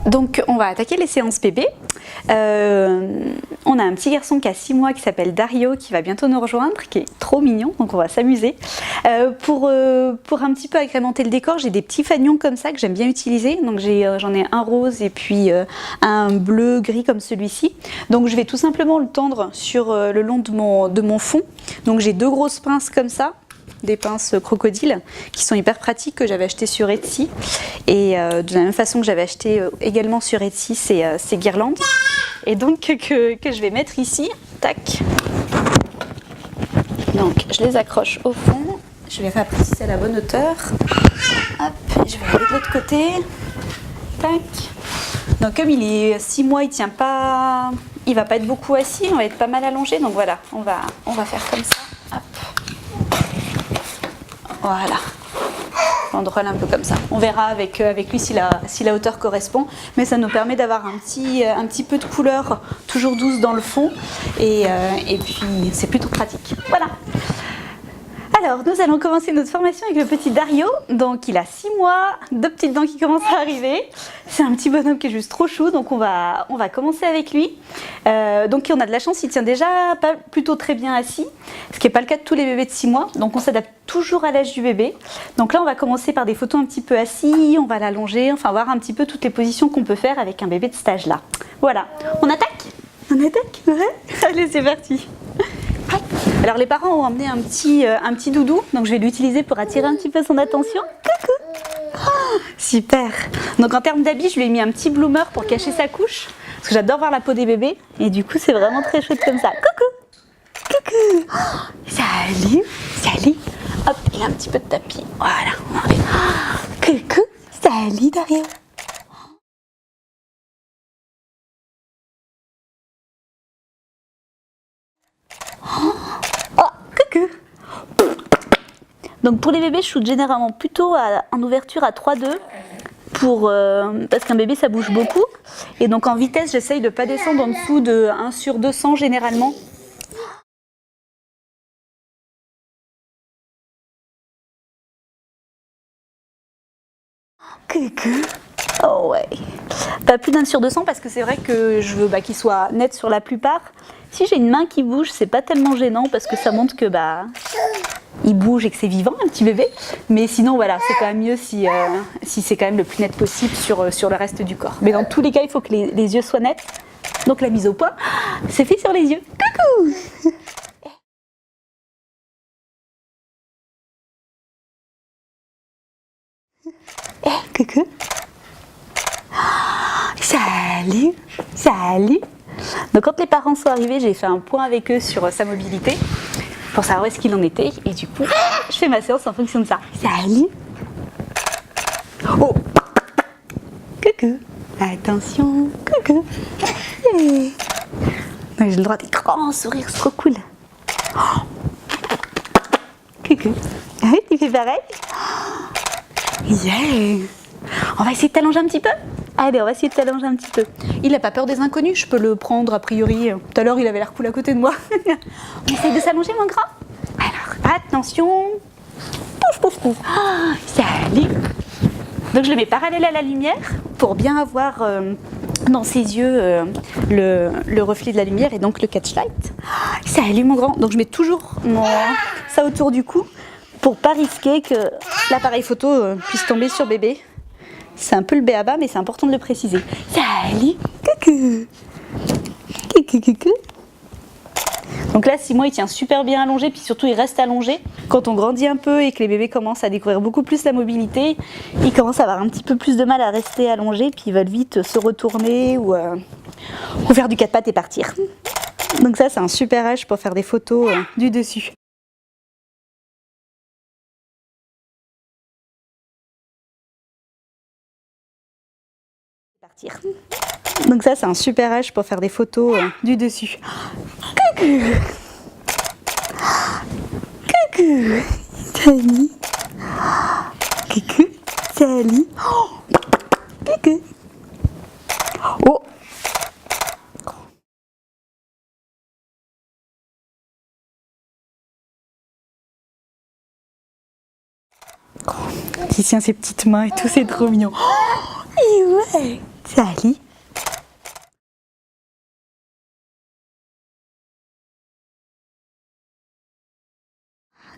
Donc on va attaquer les séances bébé. On a un petit garçon qui a 6 mois qui s'appelle Dario qui va bientôt nous rejoindre, qui est trop mignon, donc on va s'amuser. Pour un petit peu agrémenter le décor, j'ai des petits fanions comme ça que j'aime bien utiliser. Donc j'en ai un rose et puis un bleu gris comme celui-ci. Donc je vais tout simplement le tendre sur le long de mon fond. Donc j'ai 2 grosses pinces comme ça, des pinces crocodile qui sont hyper pratiques, que j'avais acheté sur Etsy, et de la même façon que j'avais acheté également sur Etsy ces guirlandes, et donc que je vais mettre ici. Tac, donc je les accroche au fond, je vais rapetisser à la bonne hauteur. Hop, je vais aller de l'autre côté. Tac. Donc comme il est 6 mois, il tient pas, il va pas être beaucoup assis, on va être pas mal allongé, donc voilà, on va faire comme ça. Hop. Voilà, on roule un peu comme ça. On verra avec lui si la hauteur correspond, mais ça nous permet d'avoir un petit peu de couleur toujours douce dans le fond, et puis c'est plutôt pratique. Voilà. Alors, nous allons commencer notre formation avec le petit Dario. Donc, il a 6 mois, 2 petites dents qui commencent à arriver. C'est un petit bonhomme qui est juste trop chou, donc on va commencer avec lui. Donc, on a de la chance, il tient déjà plutôt très bien assis, ce qui n'est pas le cas de tous les bébés de 6 mois. Donc, on s'adapte toujours à l'âge du bébé. Donc là, on va commencer par des photos un petit peu assis, on va l'allonger, enfin voir un petit peu toutes les positions qu'on peut faire avec un bébé de cet âge-là. Voilà, on attaque? On attaque? Ouais. Allez, c'est parti. Alors les parents ont emmené un petit doudou, donc je vais l'utiliser pour attirer un petit peu son attention. Coucou. Oh, super. Donc en termes d'habits, je lui ai mis un petit bloomer pour cacher sa couche, parce que j'adore voir la peau des bébés, et du coup c'est vraiment très chouette comme ça. Coucou. Coucou. Oh, salut. Salut. Hop, il a un petit peu de tapis. Voilà. Oh, coucou. Salut Dario. Oh, coucou. Donc pour les bébés, je shoot généralement plutôt en ouverture à 3-2 parce qu'un bébé ça bouge beaucoup, et donc en vitesse j'essaye de ne pas descendre en dessous de 1 sur 200 généralement. Coucou. Oh ouais. Pas plus d'1 sur 200 parce que c'est vrai que je veux qu'il soit net sur la plupart. Si j'ai une main qui bouge, c'est pas tellement gênant parce que ça montre que il bouge et que c'est vivant, un petit bébé. Mais sinon voilà, c'est quand même mieux si c'est quand même le plus net possible sur le reste du corps. Mais dans tous les cas, il faut que les yeux soient nets. Donc la mise au point, c'est fait sur les yeux. Coucou. Coucou. Salut. Salut. Donc quand les parents sont arrivés, j'ai fait un point avec eux sur sa mobilité pour savoir où est-ce qu'il en était, et du coup je fais ma séance en fonction de ça. Salut. Oh. Coucou. Attention. Coucou. Hey. J'ai le droit des grands sourires, c'est trop cool. Oh. Coucou. Ah oui, tu fais pareil? Yeah. On va essayer de t'allonger un petit peu? Allez, on va essayer de t'allonger un petit peu. Il n'a pas peur des inconnus, je peux le prendre a priori. Tout à l'heure, il avait l'air cool à côté de moi. On essaye de s'allonger, mon grand? Alors, attention. Pouf, pouf, pouf. Oh, salut. Donc, je le mets parallèle à la lumière pour bien avoir dans ses yeux le reflet de la lumière et donc le catch-light. Oh, salut, mon grand. Donc, je mets toujours ça autour du cou pour pas risquer que l'appareil photo puisse tomber sur bébé. C'est un peu le b.a.-ba, mais c'est important de le préciser. Salut. Coucou. Coucou, coucou. Donc là, 6 mois, il tient super bien allongé, puis surtout, il reste allongé. Quand on grandit un peu et que les bébés commencent à découvrir beaucoup plus la mobilité, ils commencent à avoir un petit peu plus de mal à rester allongés, puis ils veulent vite se retourner ou faire du 4 pattes et partir. Donc ça, c'est un super âge pour faire des photos du dessus. Partir. Donc ça, c'est un super âge pour faire des photos du dessus. Coucou. Coucou. Salut. Coucou. Salut. Coucou. Oh. Il tient ses petites mains et tout, c'est trop mignon. Oh, et ouais. Salut.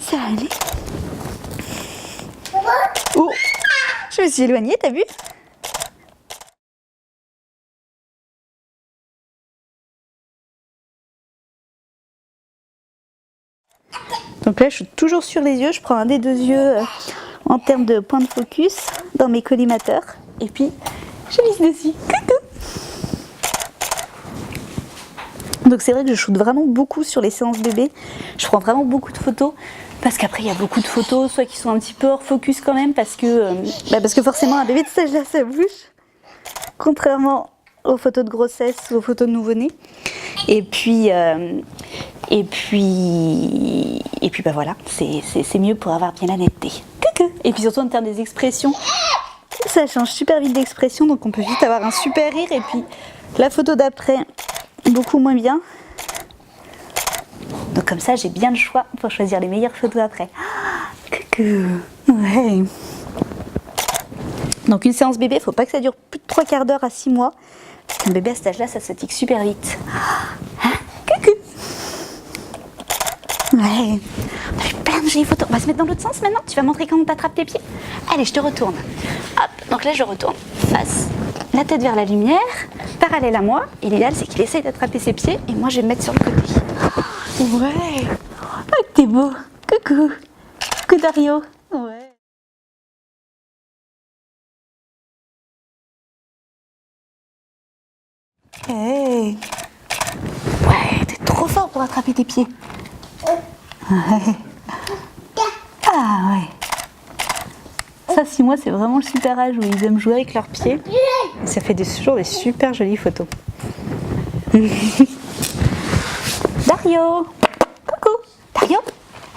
Salut. Oh, je me suis éloignée, t'as vu? Donc là, je suis toujours sur les yeux. Je prends un des deux yeux en termes de point de focus dans mes collimateurs. Et puis, je vise dessus. Coucou. Donc c'est vrai que je shoote vraiment beaucoup sur les séances bébés. Je prends vraiment beaucoup de photos. Parce qu'après, il y a beaucoup de photos, soit qui sont un petit peu hors focus quand même, parce que forcément, un bébé de cet âge-là, ça bouge. Contrairement aux photos de grossesse ou aux photos de nouveau-né. Et puis bah voilà, c'est mieux pour avoir bien la netteté. Coucou. Et puis surtout en termes des expressions, ça change super vite d'expression, donc on peut vite avoir un super rire. Et puis la photo d'après, beaucoup moins bien. Donc comme ça, j'ai bien le choix pour choisir les meilleures photos après. Coucou. Ouais. Donc une séance bébé, il ne faut pas que ça dure plus de 3 quarts d'heure à 6 mois. Parce qu'un bébé à cet âge-là, ça se fatigue super vite. Hein? Coucou. Ouais. On a fait plein de jolies photos. On va se mettre dans l'autre sens maintenant. Tu vas montrer comment t'attrapes tes pieds. Allez, je te retourne. Hop. Donc là, je retourne face, la tête vers la lumière, parallèle à moi. Et l'idéal, c'est qu'il essaye d'attraper ses pieds. Et moi, je vais me mettre sur le côté. Ouais. Oh, t'es beau. Coucou. Coucou Dario. Ouais. Hey. Ouais, t'es trop fort pour attraper tes pieds. Ouais. Ah ouais. Ça, 6 mois, c'est vraiment le super âge où ils aiment jouer avec leurs pieds. Ça fait toujours des super jolies photos. Dario. Coucou. Dario.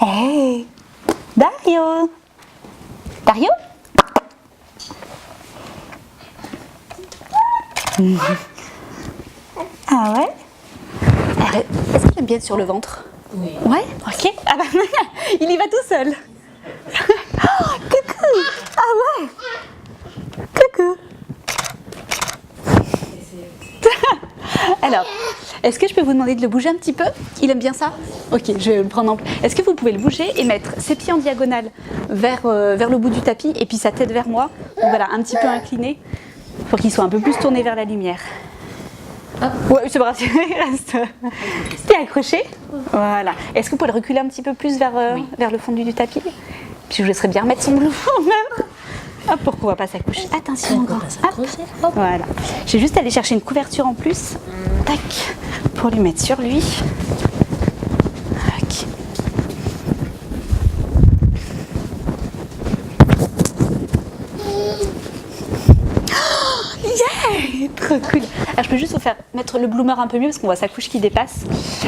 Hey. Dario. Dario. Ah ouais. Est-ce qu'il aime bien être sur le ventre? Oui. Ouais. Ok. Ah bah il y va tout seul. Oh, coucou. Ah ouais. Coucou. Alors, est-ce que je peux vous demander de le bouger un petit peu? Il aime bien ça? Ok, je vais le prendre en... Est-ce que vous pouvez le bouger et mettre ses pieds en diagonale vers le bout du tapis et puis sa tête vers moi? Donc voilà, un petit peu incliné pour qu'il soit un peu plus tourné vers la lumière. Hop. Ouais, c'est pas grave, reste. T'es accroché? Voilà. Est-ce que vous pouvez le reculer un petit peu plus vers le fond du tapis? Puis je vous laisserai bien remettre son blouson même. Hop, pour qu'on voit pas sa couche. Attention, grand. Hop. Voilà. Je vais juste aller chercher une couverture en plus. Tac. Pour lui mettre sur lui. Ok. Yeah! Trop cool. Alors je peux juste vous faire mettre le bloomer un peu mieux parce qu'on voit sa couche qui dépasse.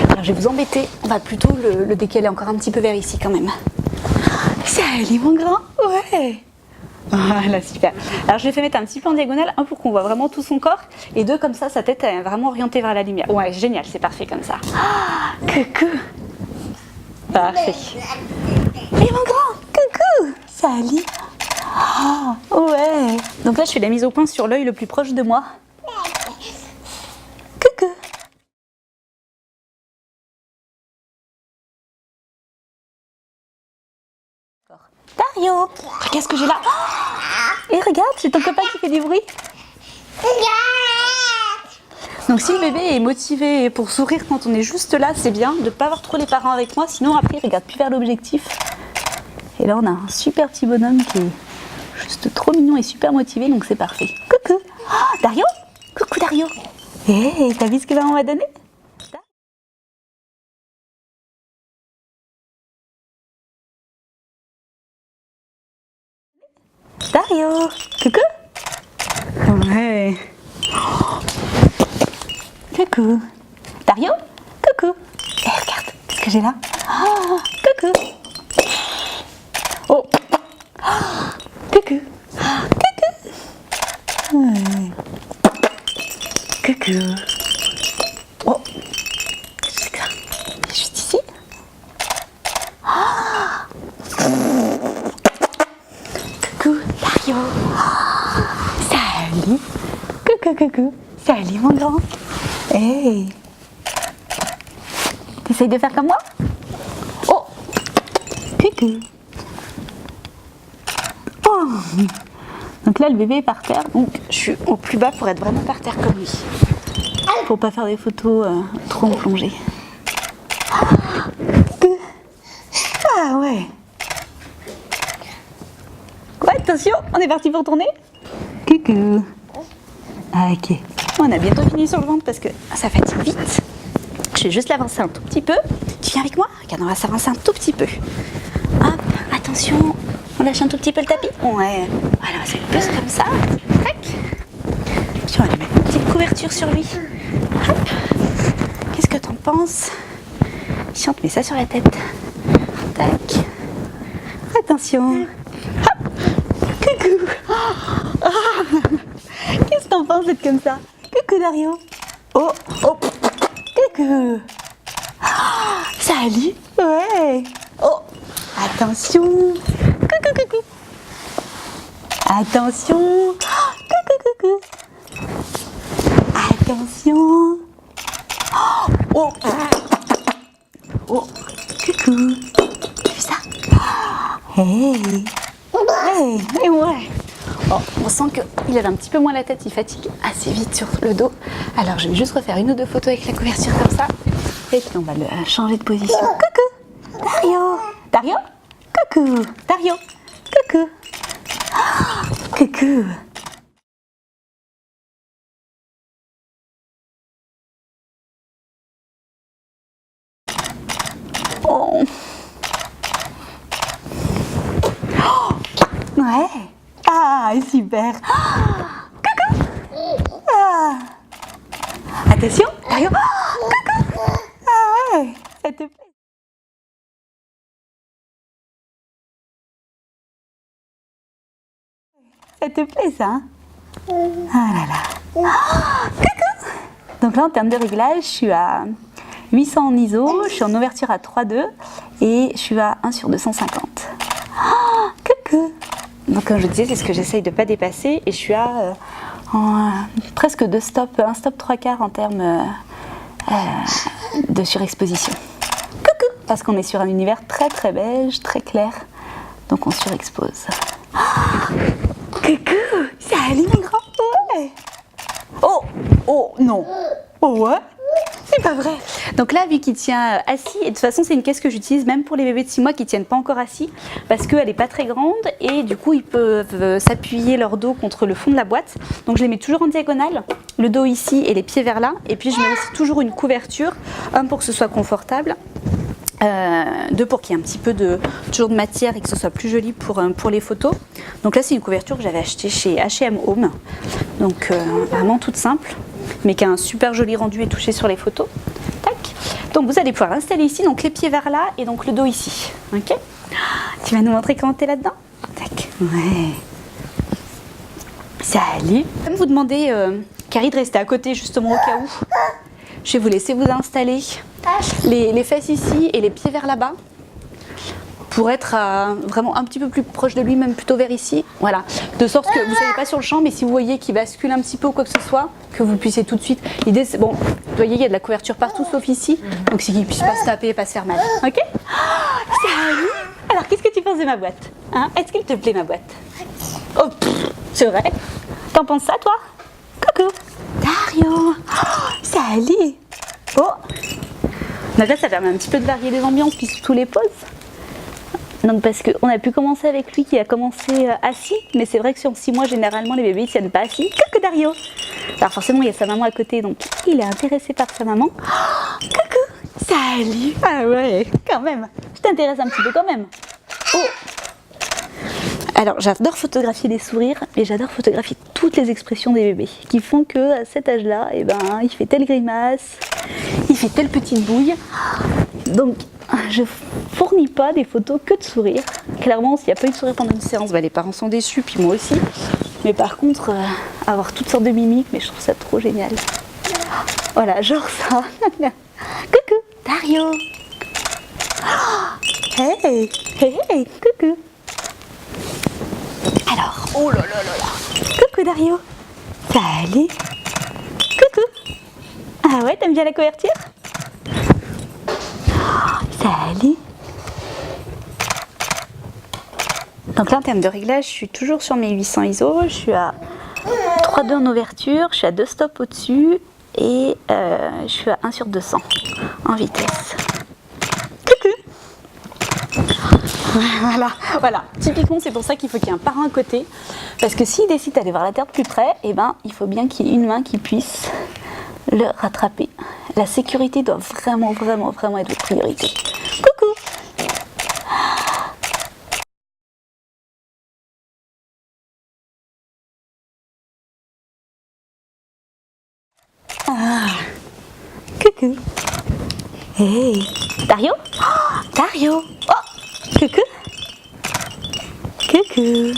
Alors je vais vous embêter. On va plutôt le décaler encore un petit peu vers ici quand même. Salut mon grand. Ouais. Voilà, super. Alors je l'ai fait mettre un petit peu en diagonale, un pour qu'on voit vraiment tout son corps, et deux comme ça, sa tête est vraiment orientée vers la lumière. Ouais, génial, c'est parfait comme ça. Ah, coucou. Parfait. Et mon grand, coucou. Salut. Ah, ouais. Donc là, je fais la mise au point sur l'œil le plus proche de moi. Coucou. Dario, regarde ce que j'ai là. Oh, et regarde, c'est ton copain qui fait du bruit. Donc si le bébé est motivé pour sourire quand on est juste là, c'est bien de ne pas avoir trop les parents avec moi, sinon après il regarde plus vers l'objectif. Et là on a un super petit bonhomme qui est juste trop mignon et super motivé, donc c'est parfait. Coucou. Oh, Dario. Coucou Dario. Hey, t'as vu ce que maman m'a donné? Dario. Coucou. Ouais. Coucou. Dario. Coucou. Et regarde, qu'est-ce que j'ai là? Oh, coucou. Oh. Coucou. Coucou. Ouais. Coucou. Oh. C'est ça. Juste ici. Coucou, Dario. Salut. Coucou. coucou. Salut mon grand. Hey. T'essayes de faire comme moi? Oh. Coucou. Oh. Donc là le bébé est par terre, donc je suis au plus bas pour être vraiment par terre comme lui. Pour pas faire des photos trop en plongée. Ah ouais. Ouais, attention, on est parti pour tourner. Coucou. Ah, ok. On a bientôt fini sur le ventre parce que ça fatigue vite. Je vais juste l'avancer un tout petit peu. Tu viens avec moi? Regarde, on va s'avancer un tout petit peu. Hop, attention. On lâche un tout petit peu le tapis. Ouais. Voilà, on va se mettre plus comme ça. Tac. Puis on va lui mettre une petite couverture sur lui. Hop. Qu'est-ce que t'en penses? Chante, mets ça sur la tête. Tac. Attention. Hop. Coucou. Oh. Qu'est-ce que t'en penses d'être comme ça? Coucou Dario. Oh, oh. Coucou. Oh, salut. Ouais. Oh. Attention. Coucou, coucou. Attention. Coucou, coucou. Attention. Oh. Oh. Coucou. Tu fais ça? Hey. Hey. Et ouais. Oh, on sent qu'il lève un petit peu moins la tête, il fatigue assez vite sur le dos. Alors je vais juste refaire une ou deux photos avec la couverture comme ça. Et puis on va le changer de position. Coucou Dario. Dario. Coucou Dario. Coucou. Oh, coucou. Oh. Oh. Ouais. Ah, super. Oh. Coucou. Ah. Attention, Dario. Oh. Coucou. Ah ouais, ça te plaît? Ça te plaît ça, hein? Ah là là. Oh. Coucou. Donc là, en termes de réglage, je suis à 800 en ISO, je suis en ouverture à 3.2 et je suis à 1/250. Oh, coucou. Donc comme je disais, c'est ce que j'essaye de ne pas dépasser et je suis à presque 2 stops, un stop 3/4 en termes de surexposition. Coucou. Parce qu'on est sur un univers très très beige, très clair, donc on surexpose. Oh, coucou. Salut mon grand. Ouais. Oh, oh non. Oh ouais. C'est pas vrai. Donc là, vu qu'il tient assis, et de toute façon, c'est une caisse que j'utilise même pour les bébés de 6 mois qui tiennent pas encore assis, parce qu'elle n'est pas très grande et du coup, ils peuvent s'appuyer leur dos contre le fond de la boîte. Donc je les mets toujours en diagonale, le dos ici et les pieds vers là. Et puis je mets aussi toujours une couverture, un pour que ce soit confortable. Deux pour qu'il y ait un petit peu toujours de matière et que ce soit plus joli pour les photos. Donc là c'est une couverture que j'avais achetée chez H&M Home, donc vraiment toute simple, mais qui a un super joli rendu et touché sur les photos. Tac. Donc vous allez pouvoir l'installer ici, donc les pieds vers là et donc le dos ici. Ok. Tu vas nous montrer comment t'es là-dedans? Tac. Ouais. Salut. Je vais vous demander, Carrie, de rester à côté justement au cas où. Je vais vous laisser vous installer les fesses ici et les pieds vers là-bas pour être vraiment un petit peu plus proche de lui, même plutôt vers ici. Voilà, de sorte que vous ne soyez pas sur le champ, mais si vous voyez qu'il bascule un petit peu ou quoi que ce soit, que vous puissiez tout de suite. L'idée, c'est bon, vous voyez, il y a de la couverture partout sauf ici, donc c'est qu'il ne puisse pas se taper et pas se faire mal. Ok? Oh, salut! Alors, qu'est-ce que tu penses de ma boîte, hein? Est-ce qu'elle te plaît ma boîte? Oh, c'est vrai? T'en penses ça, toi? Coucou! Dario! Oh, salut! Oh! Donc là, ça permet un petit peu de varier les ambiances puis surtout les poses. Donc parce qu'on a pu commencer avec lui qui a commencé assis, mais c'est vrai que sur 6 mois, généralement, les bébés ne tiennent pas assis. Coucou Dario! Alors forcément, il y a sa maman à côté, donc il est intéressé par sa maman. Oh, coucou! Salut! Ah ouais, quand même! Je t'intéresse un petit peu quand même. Oh! Alors j'adore photographier les sourires, mais j'adore photographier toutes les expressions des bébés qui font que à cet âge-là, eh ben, il fait telle grimace, il fait telle petite bouille. Donc je fournis pas des photos que de sourires. Clairement, s'il n'y a pas eu de sourire pendant une séance, bah, les parents sont déçus, puis moi aussi. Mais par contre, avoir toutes sortes de mimiques, mais je trouve ça trop génial. Voilà, genre ça. Coucou, Dario. Hey, hey, hey, coucou. Alors, oh là là là là. Coucou Dario. Salut. Coucou. Ah ouais, t'aimes bien la couverture? Salut. Donc là, en termes de réglage, je suis toujours sur mes 800 ISO. Je suis à 3,2 en ouverture, je suis à 2 stops au-dessus et je suis à 1/200 en vitesse. Coucou. Voilà. Typiquement, c'est pour ça qu'il faut qu'il y ait un parent à côté. Parce que s'il décide d'aller voir la terre de plus près, eh ben, il faut bien qu'il y ait une main qui puisse le rattraper. La sécurité doit vraiment être votre priorité. Coucou. Coucou. Hey. Dario? Oh, Dario. Oh, coucou. Coucou.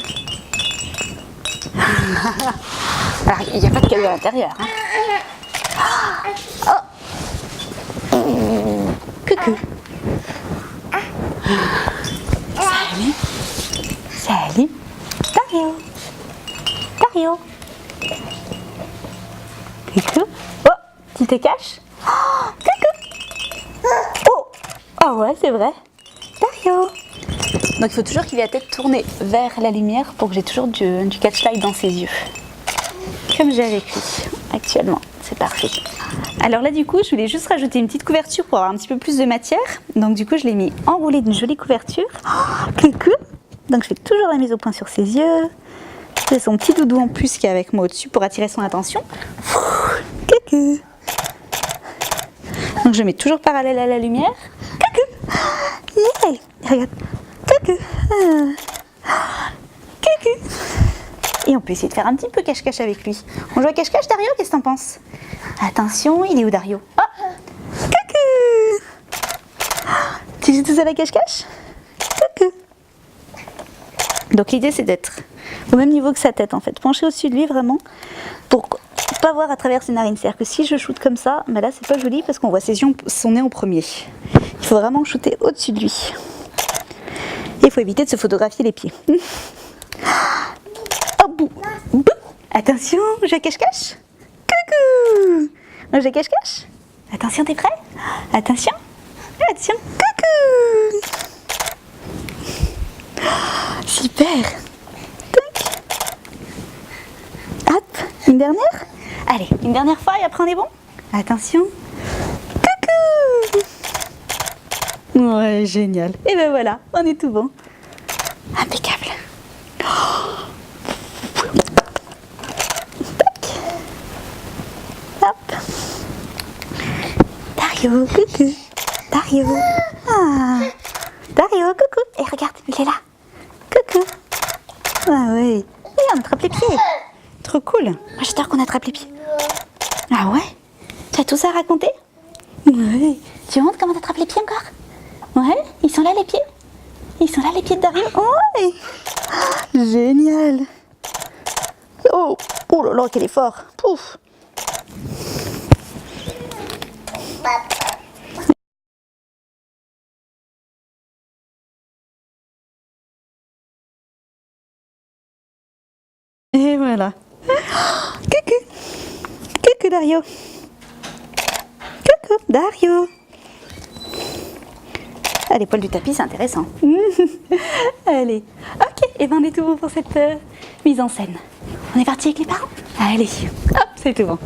Alors, il n'y a pas de cadeau à l'intérieur. Hein. Oh. Coucou. Salut. Salut. Dario. Dario. Coucou. Oh, tu te caches? Oh, coucou. Oh. Oh ouais, c'est vrai. Dario. Donc il faut toujours qu'il ait la tête tournée vers la lumière pour que j'ai toujours du catch-light dans ses yeux. Comme j'ai avec lui actuellement. C'est parfait. Alors là du coup, je voulais juste rajouter une petite couverture pour avoir un petit peu plus de matière. Donc du coup, je l'ai mis enroulé d'une jolie couverture. Oh, coucou. Donc je fais toujours la mise au point sur ses yeux. C'est son petit doudou en plus qui est avec moi au-dessus pour attirer son attention. Coucou. Donc je mets toujours parallèle à la lumière. Coucou. Yeah. Regarde. Coucou. Coucou. Et on peut essayer de faire un petit peu cache-cache avec lui. On joue à cache-cache, Dario? Qu'est-ce que t'en penses? Attention, il est où, Dario? Oh. Coucou. Tu joues tout seul à cache-cache? Coucou. Donc l'idée c'est d'être au même niveau que sa tête en fait, pencher au-dessus de lui vraiment pour pas voir à travers ses narines. C'est-à-dire que si je shoote comme ça, ben là c'est pas joli parce qu'on voit son nez en premier. Il faut vraiment shooter au-dessus de lui. Et il faut éviter de se photographier les pieds. Oh bou, bou. Attention, je cache-cache. Coucou. Je cache-cache. Attention, t'es prêt? Attention. Attention. Coucou. Super. Tac. Hop, une dernière. Allez, une dernière fois et après on est bon. Attention. Coucou. Ouais, génial. Et ben voilà, on est tout bon. Impeccable. Tac. Hop. Dario, coucou. Dario. Ah. Dario, coucou. Et regarde, il est là. Coucou. Ah oui. Oui, on attrape les pieds. Trop cool. Moi, j'adore qu'on attrape les pieds. Ah ouais? Tu as tout ça à raconter? Oui. Tu montres comment t'attrapes les pieds encore? Ouais, ils sont là les pieds? Ils sont là les pieds de Dario? Ouais. Génial. Oh, oh là là, quel effort. Pouf. Et voilà. Coucou. Coucou Dario. Coucou Dario. Ah, les poils du tapis, c'est intéressant. Allez. Ok, et ben on est tout bon pour cette mise en scène. On est parti avec les parents? Allez. Hop, c'est tout bon.